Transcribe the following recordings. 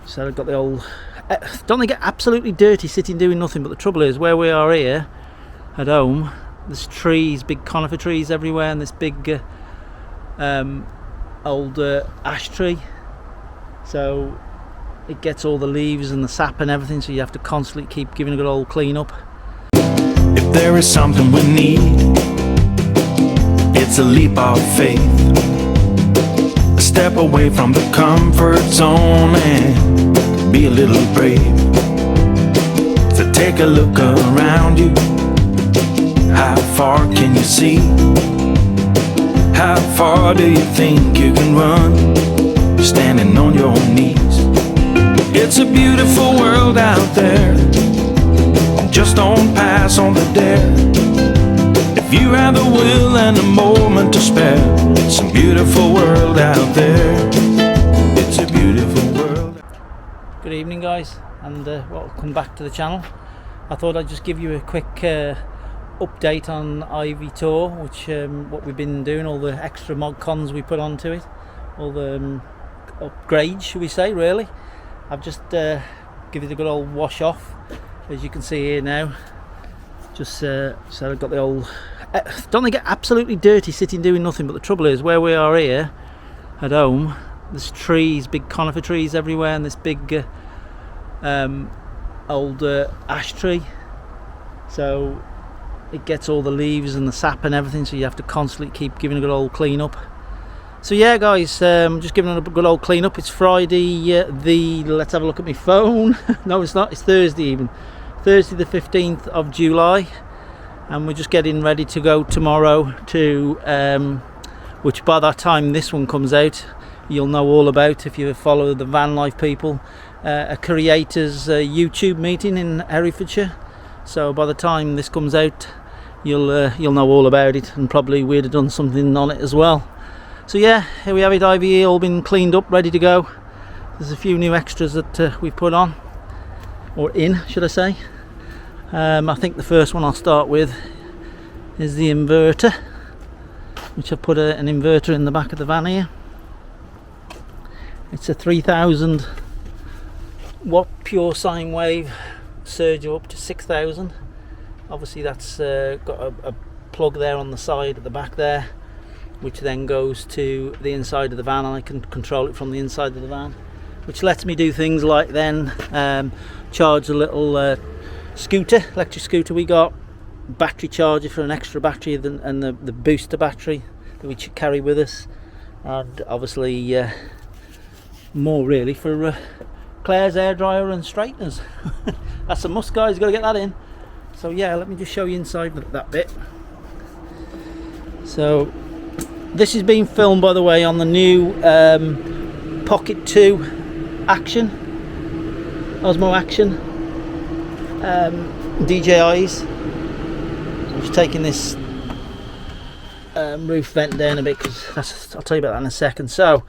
So I've got the old, don't they get absolutely dirty sitting doing nothing? But the trouble is, where we are here at home, there's trees, big conifer trees everywhere, and this big old ash tree, so it gets all the leaves and the sap and everything, so you have to constantly keep giving a good old clean up. If there is something we need, it's a leap of faith, a step away from the comfort zone and be a little brave. So take a look around you. How far can you see? How far do you think you can run, standing on your knees? It's a beautiful world out there, just don't pass on the dare. If you have the will and a moment to spare, it's a beautiful world out there. It's a beautiful world. Good evening, guys, and welcome back to the channel. I thought I'd just give you a quick update on Ivy Tour, which what we've been doing, all the extra mod cons we put onto it, all the upgrades, should we say, really. I've just give it a good old wash off, as you can see here now. Just so I've got the old, don't they get absolutely dirty sitting doing nothing? But the trouble is, where we are here at home, there's trees, big conifer trees everywhere, and this big old ash tree, so it gets all the leaves and the sap and everything, so you have to constantly keep giving a good old clean up. So yeah, guys, just giving it a good old clean up. It's Friday, let's have a look at my phone. No, it's not, it's Thursday even. Thursday the 15th of July, and we're just getting ready to go tomorrow to, which by that time this one comes out, you'll know all about if you follow the Vanlife people, a creators YouTube meeting in Herefordshire. So by the time this comes out, you'll know all about it, and probably we'd have done something on it as well. So yeah, here we have it, Ivy, all been cleaned up, ready to go. There's a few new extras that we've put on, or in, should I say. I think the first one I'll start with is the inverter, which I've put an inverter in the back of the van here. It's a 3000 watt pure sine wave surge up to 6000. Obviously that's got a plug there on the side at the back there, which then goes to the inside of the van, and I can control it from the inside of the van, which lets me do things like then charge a little electric scooter we got, battery charger for an extra battery, and the booster battery that we carry with us, and obviously more really for Claire's air dryer and straighteners. That's a must, guys, got to get that in. So yeah, let me just show you inside that bit. So this is being filmed, by the way, on the new Pocket 2 Action, Osmo Action DJIs. I'm just taking this roof vent down a bit, because I'll tell you about that in a second. So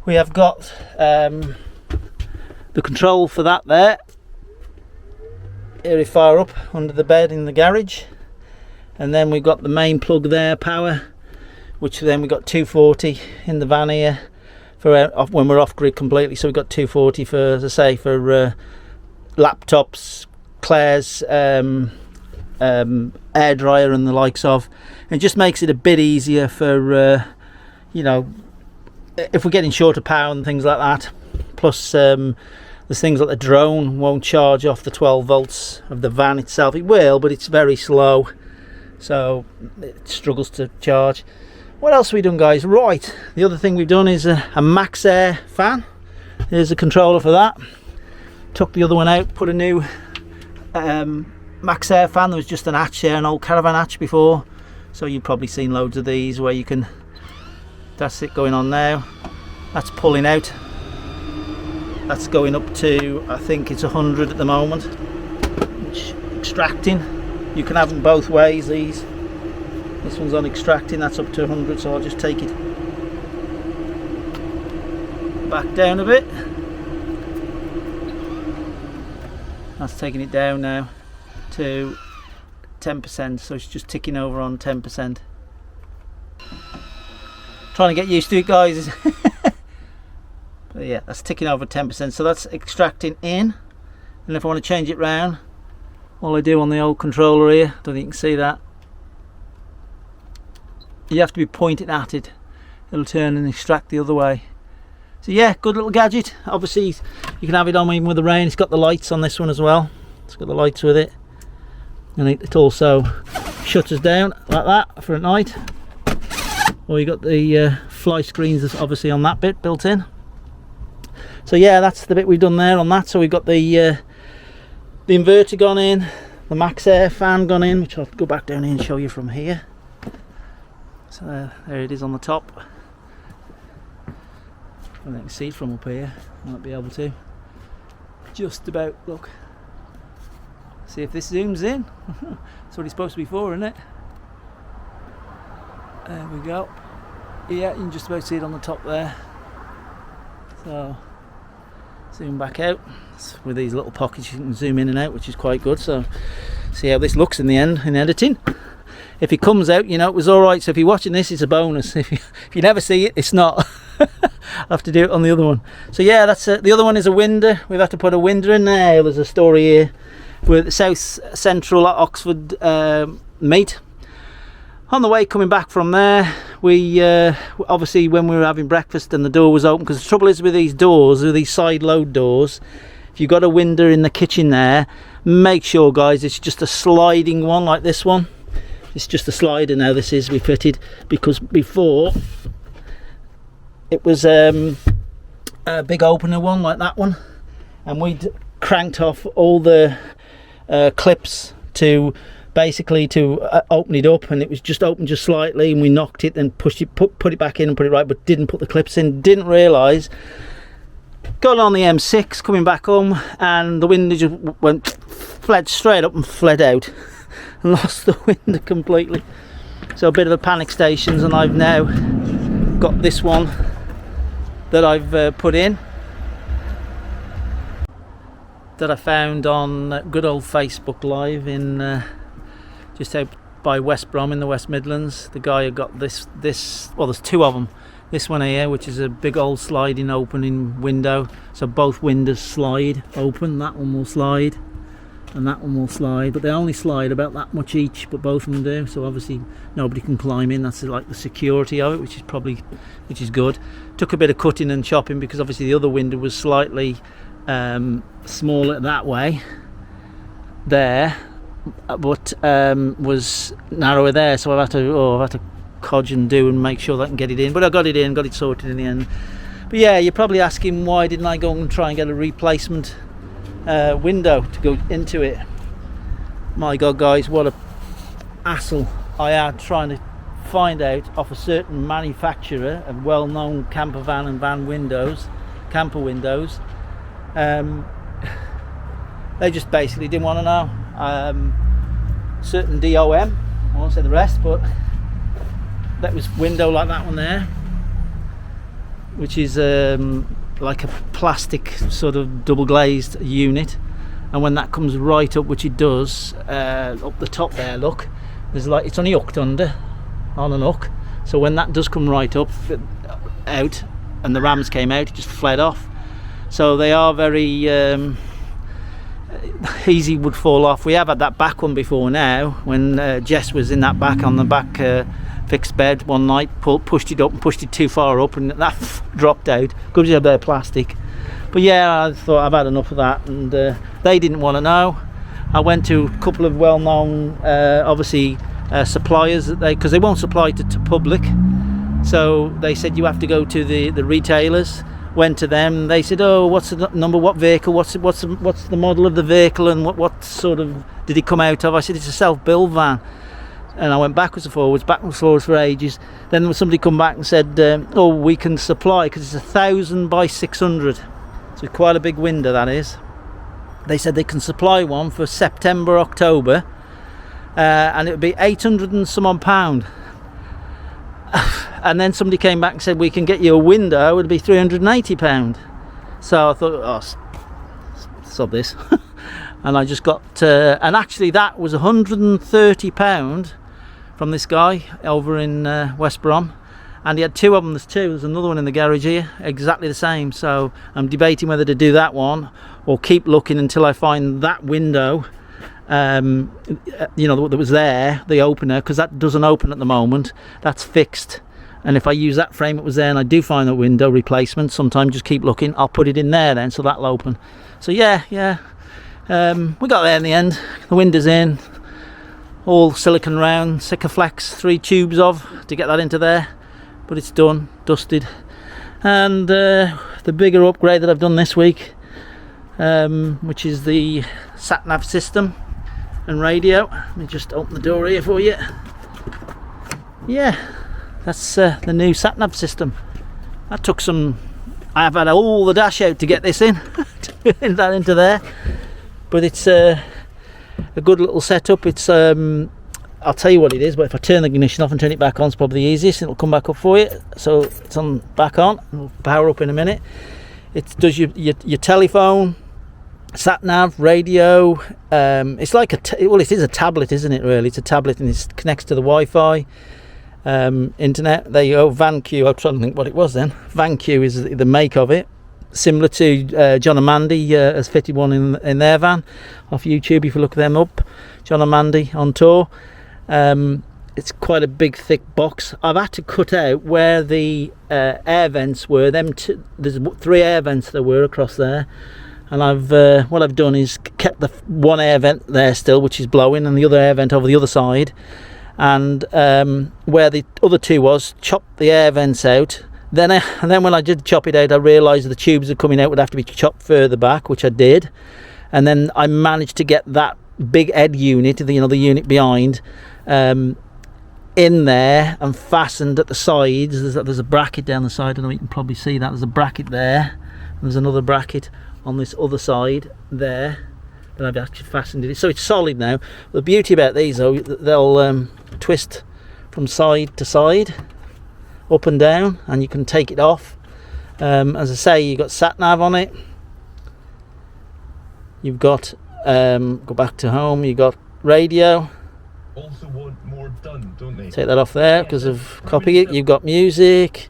we have got the control for that there. Here we fire up under the bed in the garage, and then we've got the main plug there, power, which then we've got 240 in the van here for when we're off grid completely. So we've got 240 for, as I say, for laptops, Claire's air dryer and the likes of. And it just makes it a bit easier for you know, if we're getting short of power and things like that. Plus there's things like the drone won't charge off the 12 volts of the van itself. It will, but it's very slow, so it struggles to charge. What else have we done, guys? Right, the other thing we've done is a Max Air fan. There's a controller for that. Took the other one out, put a new Max Air fan. There was just an hatch there, an old Campavan hatch before, so you've probably seen loads of these where you can, that's it going on now. That's pulling out. That's going up to, I think it's 100 at the moment, which extracting. You can have them both ways, these. This one's on extracting, that's up to 100, so I'll just take it back down a bit. That's taking it down now to 10%, so it's just ticking over on 10%. Trying to get used to it, guys. But yeah, that's ticking over 10%, so that's extracting in. And if I want to change it round, all I do on the old controller here, don't think you can see that, you have to be pointing at it, it'll turn and extract the other way. So yeah, good little gadget. Obviously you can have it on even with the rain. It's got the lights on this one as well, it's got the lights with it, and it also shutters down like that for at night. Or you got the fly screens that's obviously on that bit built in. So yeah, that's the bit we've done there on that. So we've got the inverter gone in, the max air fan gone in, which I'll go back down here and show you from here. So there it is on the top. I don't think you can see it from up here. I might be able to. Just about, look. See if this zooms in. That's what it's supposed to be for, isn't it? There we go. Yeah, you can just about see it on the top there. So, zoom back out. With these little pockets you can zoom in and out, which is quite good. So, see how this looks in the end in editing. If it comes out, you know, it was alright. So if you're watching this, it's a bonus. If you never see it, it's not. I have to do it on the other one. So yeah, that's the other one is a window. We've had to put a window in there. There's a story here. We're at the South Central at Oxford meet. On the way coming back from there, we obviously when we were having breakfast and the door was open, because the trouble is with these doors, with these side load doors, if you've got a window in the kitchen there, make sure guys it's just a sliding one like this one. It's just a slider now, this is we fitted, because before it was a big opener one like that one, and we'd cranked off all the clips to basically to open it up, and it was just open just slightly, and we knocked it and pushed it, put it back in and put it right, but didn't put the clips in, didn't realise. Got on the M6 coming back home, and the window just fled straight up and fled out. Lost the window completely. So a bit of a panic stations, and I've now got this one that I've put in, that I found on good old Facebook Live in just out by West Brom in the West Midlands. The guy who got this well, there's two of them. This one here, which is a big old sliding opening window, so both windows slide open. That one will slide and that one will slide, but they only slide about that much each, but both of them do, so obviously nobody can climb in. That's like the security of it, which is good. Took a bit of cutting and chopping, because obviously the other window was slightly smaller that way there, but was narrower there, so I've had to codge and do and make sure that I can get it in, but I got it in, got it sorted in the end. But yeah, you're probably asking why didn't I go and try and get a replacement window to go into it. My god guys, what a hassle I had trying to find out off a certain manufacturer of well-known Campavan and van windows, camper windows. They just basically didn't want to know. Certain DOM, I won't say the rest, but that was window like that one there, which is like a plastic sort of double glazed unit, and when that comes right up, which it does, up the top there, look, there's like, it's only hooked under on an hook, so when that does come right up out and the rams came out, it just fled off. So they are very easy, would fall off. We have had that back one before now, when Jess was in that back on the back fixed bed one night, pushed it up and pushed it too far up, and that dropped out. Good job there, plastic. But yeah, I thought I've had enough of that, and they didn't want to know. I went to a couple of well-known obviously suppliers, that because they won't supply to public, so they said you have to go to the retailers. Went to them, they said, oh, what's the number, what vehicle, what's the model of the vehicle, and what sort of did it come out of? I said it's a self-build van. And I went backwards and forwards for ages. Then somebody come back and said, oh, we can supply, because it's 1,000 by 600, so quite a big window that is. They said they can supply one for September, October, and it would be 800 and some odd pound. And then somebody came back and said we can get you a window, it would be 380 pound. So I thought, oh, sod this. And I just got and actually that was 130 pound from this guy over in West Brom, and he had two of them. There's another one in the garage here, exactly the same. So I'm debating whether to do that one or keep looking until I find that window, you know, that was there, the opener, because that doesn't open at the moment. That's fixed, and if I use that frame that was there and I do find a window replacement, sometimes just keep looking, I'll put it in there then, so that'll open. So yeah, we got there in the end. The window's in, all silicon round, Sikaflex, 3 tubes of to get that into there, but it's done, dusted. And the bigger upgrade that I've done this week, which is the sat-nav system and radio. Let me just open the door here for you. Yeah, that's the new sat-nav system. That took some, I've had all the dash out to get this in, to get that into there, but it's a good little setup. It's I'll tell you what it is, but if I turn the ignition off and turn it back on, it's probably the easiest, and it'll come back up for you. So it's on, back on, it'll power up in a minute. It does your telephone, sat nav, radio. It's like well, it is a tablet, isn't it? Really, it's a tablet, and it connects to the Wi-Fi, internet. There you go. VANKU. I'm trying to think what it was then. VANKU is the make of it, similar to John and Mandy has fitted one in their van off YouTube. If you look them up, John and Mandy on tour. It's quite a big thick box. I've had to cut out where the air vents were. There's 3 air vents there were across there, and what I've done is kept the one air vent there still, which is blowing, and the other air vent over the other side, and where the other 2 was, chopped the air vents out. And then when I did chop it out, I realised the tubes are coming out would have to be chopped further back, which I did, and then I managed to get that big head unit, the unit behind, in there and fastened at the sides. There's a bracket down the side. I don't know if you can probably see that. There's a bracket there, and there's another bracket on this other side there that I've actually fastened it, so it's solid now. The beauty about these, though, they'll twist from side to side, up and down, and you can take it off. As I say, you've got sat nav on it, you've got go back to home, you've got radio. Also want more done, don't they? Take that off there because of copying it. You've got music.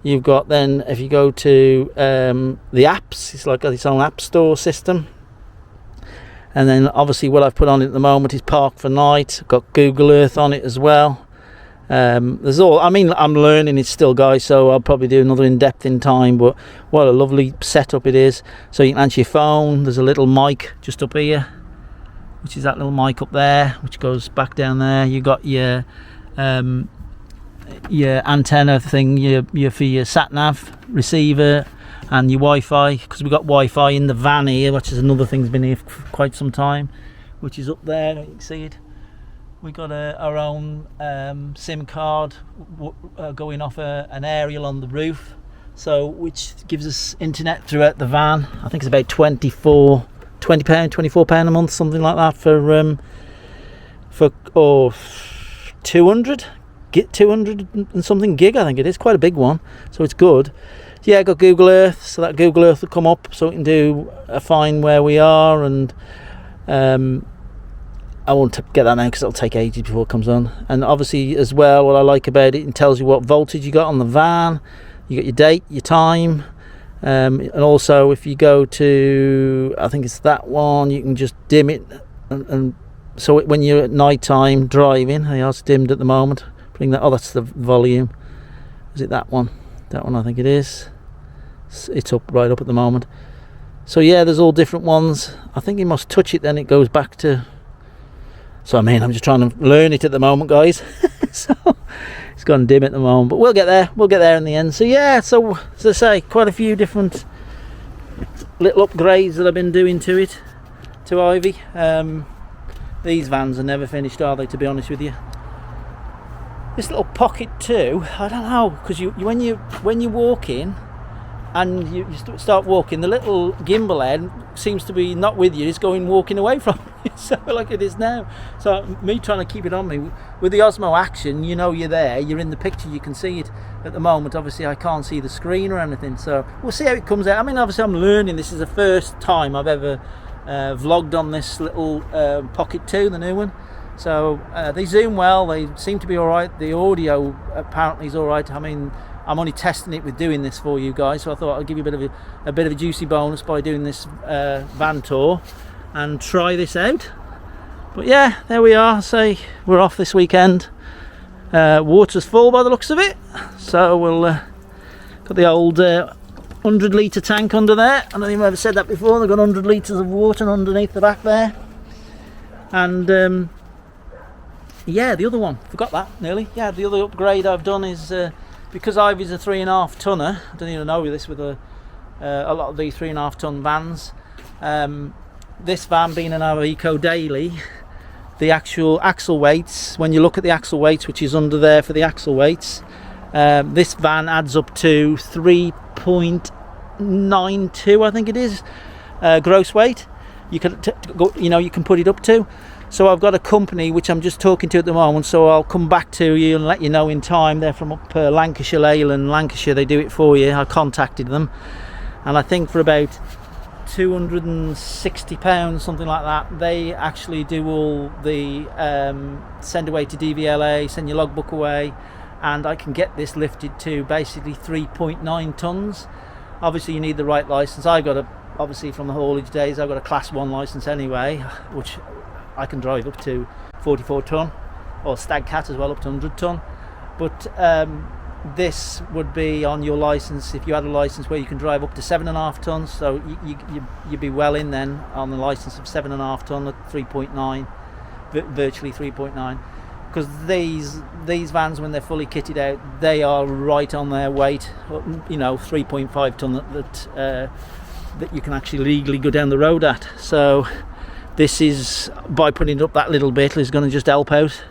You've got, then if you go to the apps, it's like its own app store system. And then obviously what I've put on it at the moment is Park for Night. I've got Google Earth on it as well. There's all, I mean, I'm learning it still, guys, so I'll probably do another in-depth in time, but what a lovely setup it is. So you can answer your phone. There's a little mic just up here, which is that little mic up there, which goes back down there. You got your antenna thing, your for your sat nav receiver, and your Wi-Fi, because we've got Wi-Fi in the van here, which is another thing that's been here for quite some time, which is up there. You can see it. We got our own SIM card going off an aerial on the roof, so which gives us internet throughout the van. I think it's about £24 a month, something like that, for 200 and something gig. I think it is quite a big one, so it's good. Yeah, I got Google Earth, so that Google Earth will come up, so we can find where we are, and I won't get that now because it'll take ages before it comes on. And obviously as well, what I like about it tells you what voltage you got on the van. You got your date, your time, and also if you go to, I think it's that one, you can just dim it, and so when you're at night time driving, it's dimmed at the moment. Bring that, that's the volume. Is it that one? That one, I think it is. It's up, right up at the moment. So yeah, there's all different ones. I think you must touch it, then it goes back to. So I mean, I'm just trying to learn it at the moment, guys. So it's gone dim at the moment, but we'll get there. We'll get there in the end. So yeah, so as I say, quite a few different little upgrades that I've been doing to it, to Ivy. These vans are never finished, are they? To be honest with you. This little pocket too, I don't know, because when you walk in and you start walking, the little gimbal head seems to be not with you, it's walking away from you, so like it is now. So me trying to keep it on me with the Osmo Action, you're there, you're in the picture, you can see it. At the moment, obviously I can't see the screen or anything, so we'll see how it comes out. I mean, obviously I'm learning. This is the first time I've ever vlogged on this little Pocket 2, the new one. So they zoom well, they seem to be alright. The audio apparently is alright. I mean, I'm only testing it with doing this for you guys, so I thought I'd give you a bit of a juicy bonus by doing this van tour and try this out. But yeah, there we are. Say we're off this weekend. Water's full by the looks of it, so we'll got the old 100 litre tank under there. I don't think I've ever said that before. They've got 100 litres of water underneath the back there. And yeah, the other one, forgot that nearly. Yeah, the other upgrade I've done is because Ivy's a 3.5 tonner. I don't even know this with a lot of these 3.5 ton vans. This van being an our Eco Daily, the actual axle weights, when you look at the axle weights, which is under there for the axle weights, this van adds up to 3.92, I think it is, gross weight. You can you can put it up to. So I've got a company which I'm just talking to at the moment, so I'll come back to you and let you know in time. They're from up Lancashire, Leyland, Lancashire. They do it for you. I contacted them, and I think for about £260, something like that, they actually do all the send away to DVLA, send your logbook away, and I can get this lifted to basically 3.9 tons. Obviously you need the right license. I got obviously from the haulage days, I've got a class 1 license anyway, which I can drive up to 44 ton, or Stag Cat as well, up to 100 ton. But this would be on your license if you had a license where you can drive up to 7.5 tons. So you'd be well in then on the license of 7.5 ton at 3.9, virtually 3.9. Because these vans, when they're fully kitted out, they are right on their weight. 3.5 ton that you can actually legally go down the road at. So this is, by putting it up that little bit, is going to just help out.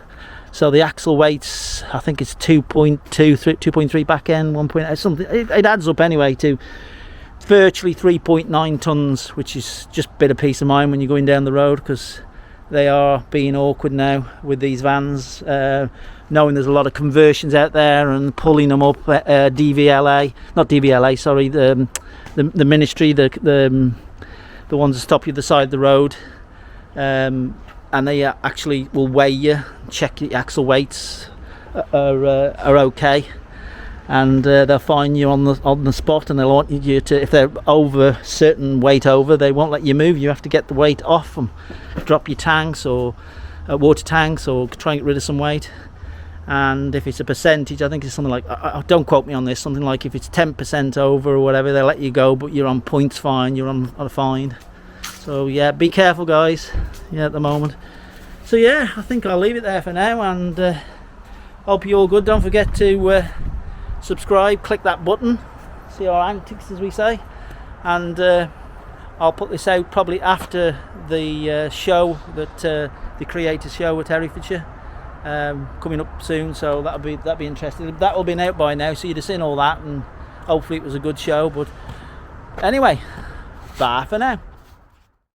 So the axle weights, I think it's 2.3 back end, 1.8 something. It adds up anyway to virtually 3.9 tons, which is just a bit of peace of mind when you're going down the road, because they are being awkward now with these vans, knowing there's a lot of conversions out there and pulling them up. DVLA, not DVLA, sorry, the ministry, the ones that stop you at the side of the road. And they actually will weigh you, check the axle weights are okay, and they'll fine you on the spot, and they'll want you to, if they're over certain weight over, they won't let you move. You have to get the weight off them, drop your tanks or water tanks, or try and get rid of some weight. And if it's a percentage, I think it's something like, don't quote me on this, something like if it's 10% over or whatever, they'll let you go, but you're on points fine, you're on a fine. So yeah, be careful guys, at the moment. So yeah, I think I'll leave it there for now, and hope you're all good. Don't forget to subscribe, click that button, see our antics, as we say. And I'll put this out probably after the show, that the creators show at Herefordshire, coming up soon. So that'll be interesting. That will be out by now, so you'd have seen all that, and hopefully it was a good show. But anyway, bye for now.